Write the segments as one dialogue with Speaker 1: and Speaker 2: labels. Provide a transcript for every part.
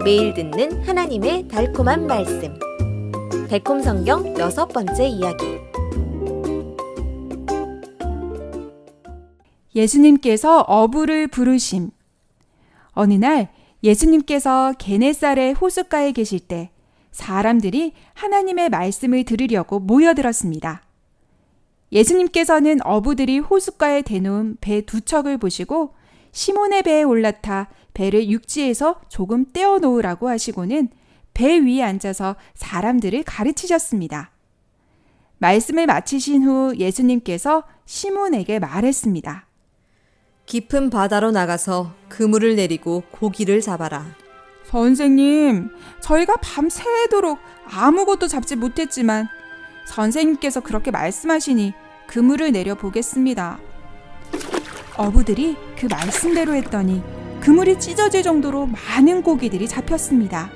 Speaker 1: 매일 듣는 하나님의 달콤한 말씀. 달콤 성경 6번째 이야기.
Speaker 2: 예수님께서 어부를 부르심. 어느 날 예수님께서 게네사렛 호숫가에 계실 때 사람들이 하나님의 말씀을 들으려고 모여들었습니다. 예수님께서는 어부들이 호숫가에 대놓은 배 2척을 보시고 시몬의 배에 올라타 배를 육지에서 조금 떼어놓으라고 하시고는 배 위에 앉아서 사람들을 가르치셨습니다. 말씀을 마치신 후 예수님께서 시몬에게 말했습니다.
Speaker 1: 깊은 바다로 나가서 그물을 내리고 고기를 잡아라.
Speaker 2: 선생님, 저희가 밤새도록 아무것도 잡지 못했지만 선생님께서 그렇게 말씀하시니 그물을 내려 보겠습니다. 어부들이 그 말씀대로 했더니 그물이 찢어질 정도로 많은 고기들이 잡혔습니다.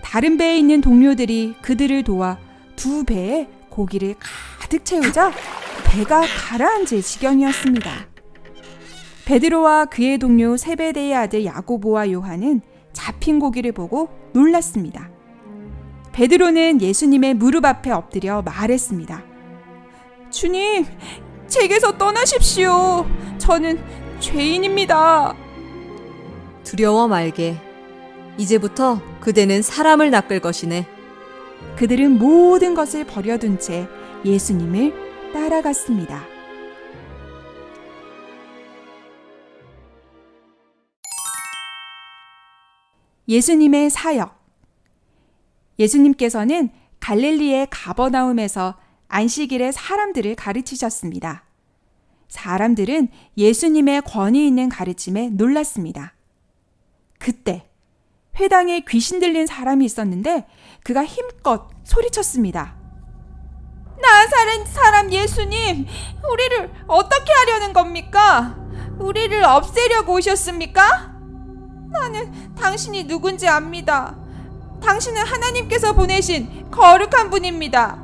Speaker 2: 다른 배에 있는 동료들이 그들을 도와 2배에 고기를 가득 채우자 배가 가라앉을 지경이었습니다. 베드로와 그의 동료 세베대의 아들 야고보와 요한은 잡힌 고기를 보고 놀랐습니다. 베드로는 예수님의 무릎 앞에 엎드려 말했습니다. 주님, 제게서 떠나십시오. 저는 죄인입니다.
Speaker 1: 두려워 말게. 이제부터 그대는 사람을 낚을 것이네.
Speaker 2: 그들은 모든 것을 버려둔 채 예수님을 따라갔습니다. 예수님의 사역. 예수님께서는 갈릴리의 가버나움에서 안식일에 사람들을 가르치셨습니다. 사람들은 예수님의 권위 있는 가르침에 놀랐습니다. 그때 회당에 귀신 들린 사람이 있었는데 그가 힘껏 소리쳤습니다. 나사렛 사람 예수님, 우리를 어떻게 하려는 겁니까? 우리를 없애려고 오셨습니까? 나는 당신이 누군지 압니다. 당신은 하나님께서 보내신 거룩한 분입니다.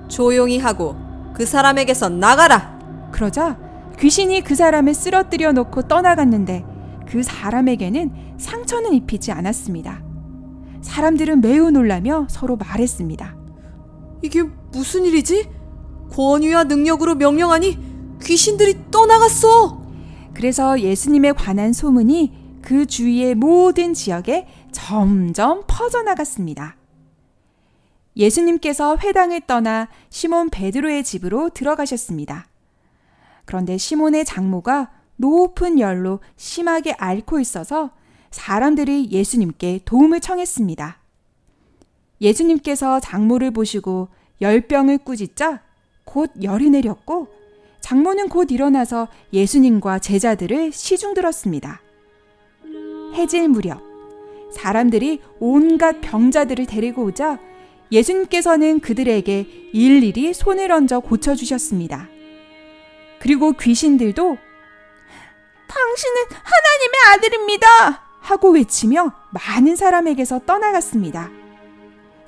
Speaker 1: 조용히 하고 그 사람에게서 나가라.
Speaker 2: 그러자 귀신이 그 사람을 쓰러뜨려 놓고 떠나갔는데 그 사람에게는 상처는 입히지 않았습니다. 사람들은 매우 놀라며 서로 말했습니다.
Speaker 1: 이게 무슨 일이지? 권위와 능력으로 명령하니 귀신들이 떠나갔어.
Speaker 2: 그래서 예수님에 관한 소문이 그 주위의 모든 지역에 점점 퍼져나갔습니다. 예수님께서 회당을 떠나 시몬 베드로의 집으로 들어가셨습니다. 그런데 시몬의 장모가 높은 열로 심하게 앓고 있어서 사람들이 예수님께 도움을 청했습니다. 예수님께서 장모를 보시고 열병을 꾸짖자 곧 열이 내렸고 장모는 곧 일어나서 예수님과 제자들을 시중들었습니다. 해질 무렵 사람들이 온갖 병자들을 데리고 오자 예수님께서는 그들에게 일일이 손을 얹어 고쳐주셨습니다. 그리고 귀신들도 당신은 하나님의 아들입니다 하고 외치며 많은 사람에게서 떠나갔습니다.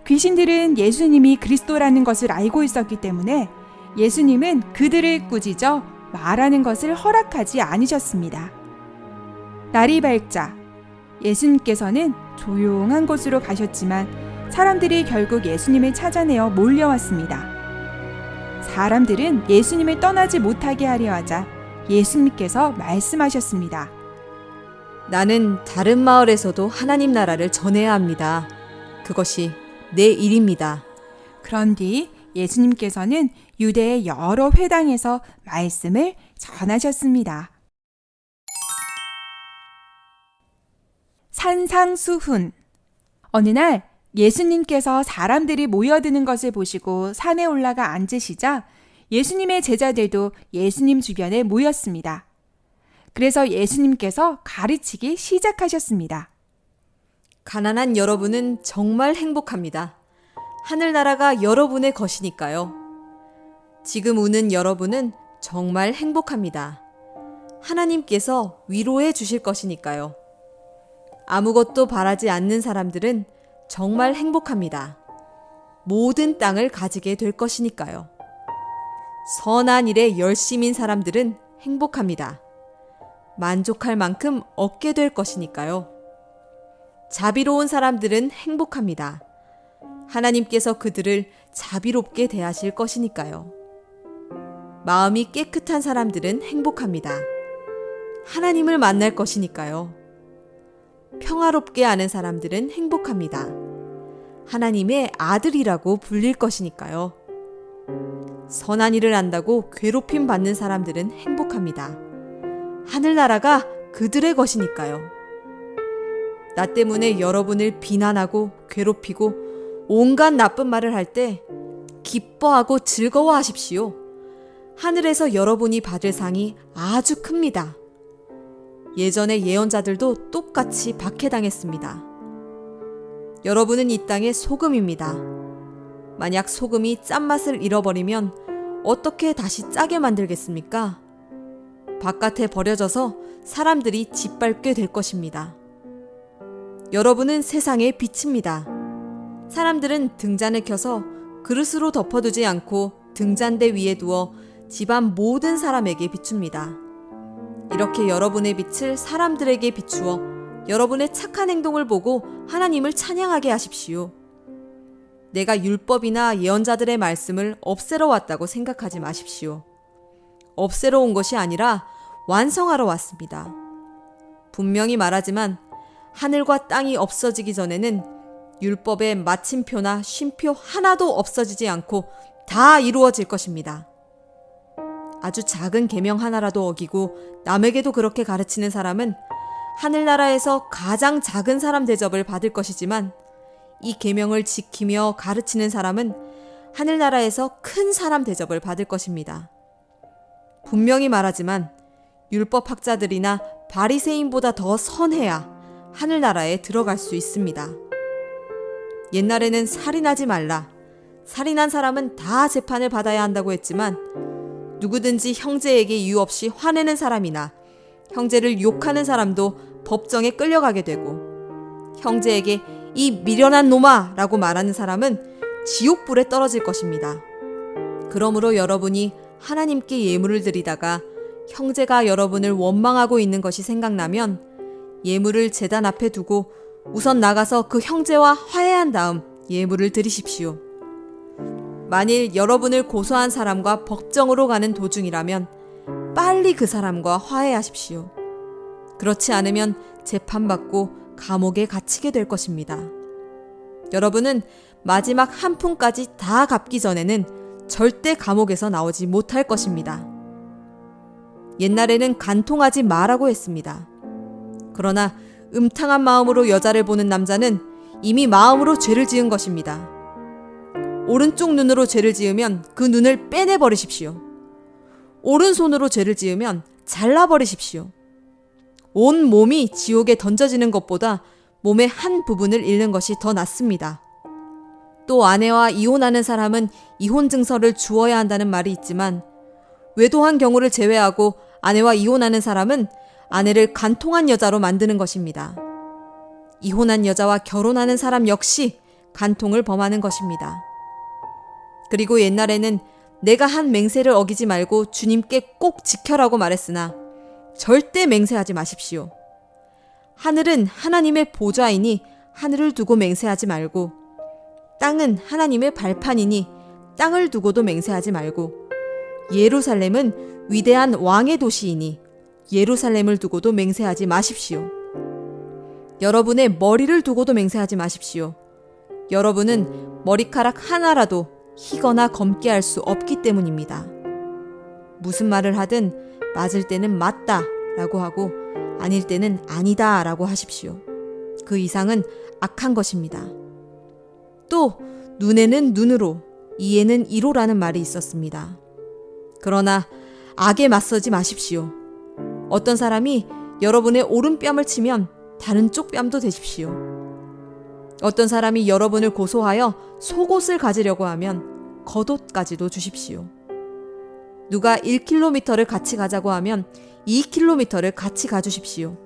Speaker 2: 귀신들은 예수님이 그리스도라는 것을 알고 있었기 때문에 예수님은 그들을 꾸짖어 말하는 것을 허락하지 않으셨습니다. 날이 밝자 예수님께서는 조용한 곳으로 가셨지만 사람들이 결국 예수님을 찾아내어 몰려왔습니다. 사람들은 예수님을 떠나지 못하게 하려 하자 예수님께서 말씀하셨습니다.
Speaker 1: 나는 다른 마을에서도 하나님 나라를 전해야 합니다. 그것이 내 일입니다.
Speaker 2: 그런 뒤 예수님께서는 유대의 여러 회당에서 말씀을 전하셨습니다. 산상수훈. 어느 날 예수님께서 사람들이 모여드는 것을 보시고 산에 올라가 앉으시자 예수님의 제자들도 예수님 주변에 모였습니다. 그래서 예수님께서 가르치기 시작하셨습니다.
Speaker 1: 가난한 여러분은 정말 행복합니다. 하늘나라가 여러분의 것이니까요. 지금 우는 여러분은 정말 행복합니다. 하나님께서 위로해 주실 것이니까요. 아무것도 바라지 않는 사람들은 정말 행복합니다. 모든 땅을 가지게 될 것이니까요. 선한 일에 열심인 사람들은 행복합니다. 만족할 만큼 얻게 될 것이니까요. 자비로운 사람들은 행복합니다. 하나님께서 그들을 자비롭게 대하실 것이니까요. 마음이 깨끗한 사람들은 행복합니다. 하나님을 만날 것이니까요. 평화롭게 하는 사람들은 행복합니다. 하나님의 아들이라고 불릴 것이니까요. 선한 일을 한다고 괴롭힘 받는 사람들은 행복합니다. 하늘나라가 그들의 것이니까요. 나 때문에 여러분을 비난하고 괴롭히고 온갖 나쁜 말을 할 때 기뻐하고 즐거워하십시오. 하늘에서 여러분이 받을 상이 아주 큽니다. 예전의 예언자들도 똑같이 박해당했습니다. 여러분은 이 땅의 소금입니다. 만약 소금이 짠맛을 잃어버리면 어떻게 다시 짜게 만들겠습니까? 바깥에 버려져서 사람들이 짓밟게 될 것입니다. 여러분은 세상의 빛입니다. 사람들은 등잔을 켜서 그릇으로 덮어두지 않고 등잔대 위에 두어 집안 모든 사람에게 비춥니다. 이렇게 여러분의 빛을 사람들에게 비추어 여러분의 착한 행동을 보고 하나님을 찬양하게 하십시오. 내가 율법이나 예언자들의 말씀을 없애러 왔다고 생각하지 마십시오. 없애러 온 것이 아니라 완성하러 왔습니다. 분명히 말하지만 하늘과 땅이 없어지기 전에는 율법의 마침표나 쉼표 하나도 없어지지 않고 다 이루어질 것입니다. 아주 작은 계명 하나라도 어기고 남에게도 그렇게 가르치는 사람은 하늘나라에서 가장 작은 사람 대접을 받을 것이지만 이 계명을 지키며 가르치는 사람은 하늘나라에서 큰 사람 대접을 받을 것입니다. 분명히 말하지만 율법학자들이나 바리새인보다 더 선해야 하늘나라에 들어갈 수 있습니다. 옛날에는 살인하지 말라, 살인한 사람은 다 재판을 받아야 한다고 했지만 누구든지 형제에게 이유 없이 화내는 사람이나 형제를 욕하는 사람도 법정에 끌려가게 되고 형제에게 이 미련한 놈아 라고 말하는 사람은 지옥불에 떨어질 것입니다. 그러므로 여러분이 하나님께 예물을 드리다가 형제가 여러분을 원망하고 있는 것이 생각나면 예물을 제단 앞에 두고 우선 나가서 그 형제와 화해한 다음 예물을 드리십시오. 만일 여러분을 고소한 사람과 법정으로 가는 도중이라면 빨리 그 사람과 화해하십시오. 그렇지 않으면 재판받고 감옥에 갇히게 될 것입니다. 여러분은 마지막 한 푼까지 다 갚기 전에는 절대 감옥에서 나오지 못할 것입니다. 옛날에는 간통하지 마라고 했습니다. 그러나 음탕한 마음으로 여자를 보는 남자는 이미 마음으로 죄를 지은 것입니다. 오른쪽 눈으로 죄를 지으면 그 눈을 빼내버리십시오. 오른손으로 죄를 지으면 잘라버리십시오. 온 몸이 지옥에 던져지는 것보다 몸의 한 부분을 잃는 것이 더 낫습니다. 또 아내와 이혼하는 사람은 이혼 증서를 주어야 한다는 말이 있지만 외도한 경우를 제외하고 아내와 이혼하는 사람은 아내를 간통한 여자로 만드는 것입니다. 이혼한 여자와 결혼하는 사람 역시 간통을 범하는 것입니다. 그리고 옛날에는 내가 한 맹세를 어기지 말고 주님께 꼭 지켜라고 말했으나 절대 맹세하지 마십시오. 하늘은 하나님의 보좌이니 하늘을 두고 맹세하지 말고 땅은 하나님의 발판이니 땅을 두고도 맹세하지 말고 예루살렘은 위대한 왕의 도시이니 예루살렘을 두고도 맹세하지 마십시오. 여러분의 머리를 두고도 맹세하지 마십시오. 여러분은 머리카락 하나라도 희거나 검게 할 수 없기 때문입니다. 무슨 말을 하든 맞을 때는 맞다 라고 하고 아닐 때는 아니다 라고 하십시오. 그 이상은 악한 것입니다. 또 눈에는 눈으로 이에는 이로라는 말이 있었습니다. 그러나 악에 맞서지 마십시오. 어떤 사람이 여러분의 오른뺨을 치면 다른 쪽 뺨도 대십시오. 어떤 사람이 여러분을 고소하여 속옷을 가지려고 하면 겉옷까지도 주십시오. 누가 1km를 같이 가자고 하면 2km를 같이 가주십시오.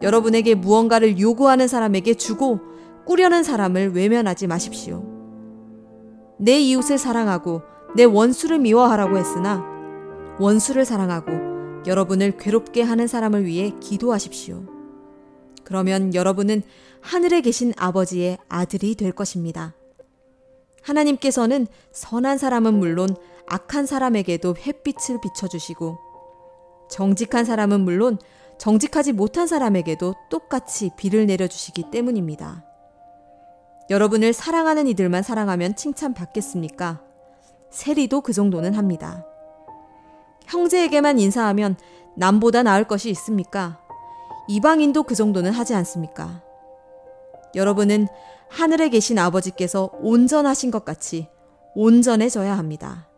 Speaker 1: 여러분에게 무언가를 요구하는 사람에게 주고 꾸려는 사람을 외면하지 마십시오. 내 이웃을 사랑하고 내 원수를 미워하라고 했으나 원수를 사랑하고 여러분을 괴롭게 하는 사람을 위해 기도하십시오. 그러면 여러분은 하늘에 계신 아버지의 아들이 될 것입니다. 하나님께서는 선한 사람은 물론 악한 사람에게도 햇빛을 비춰주시고 정직한 사람은 물론 정직하지 못한 사람에게도 똑같이 비를 내려주시기 때문입니다. 여러분을 사랑하는 이들만 사랑하면 칭찬받겠습니까? 세리도 그 정도는 합니다. 형제에게만 인사하면 남보다 나을 것이 있습니까? 이방인도 그 정도는 하지 않습니까? 여러분은 하늘에 계신 아버지께서 온전하신 것 같이 온전해져야 합니다.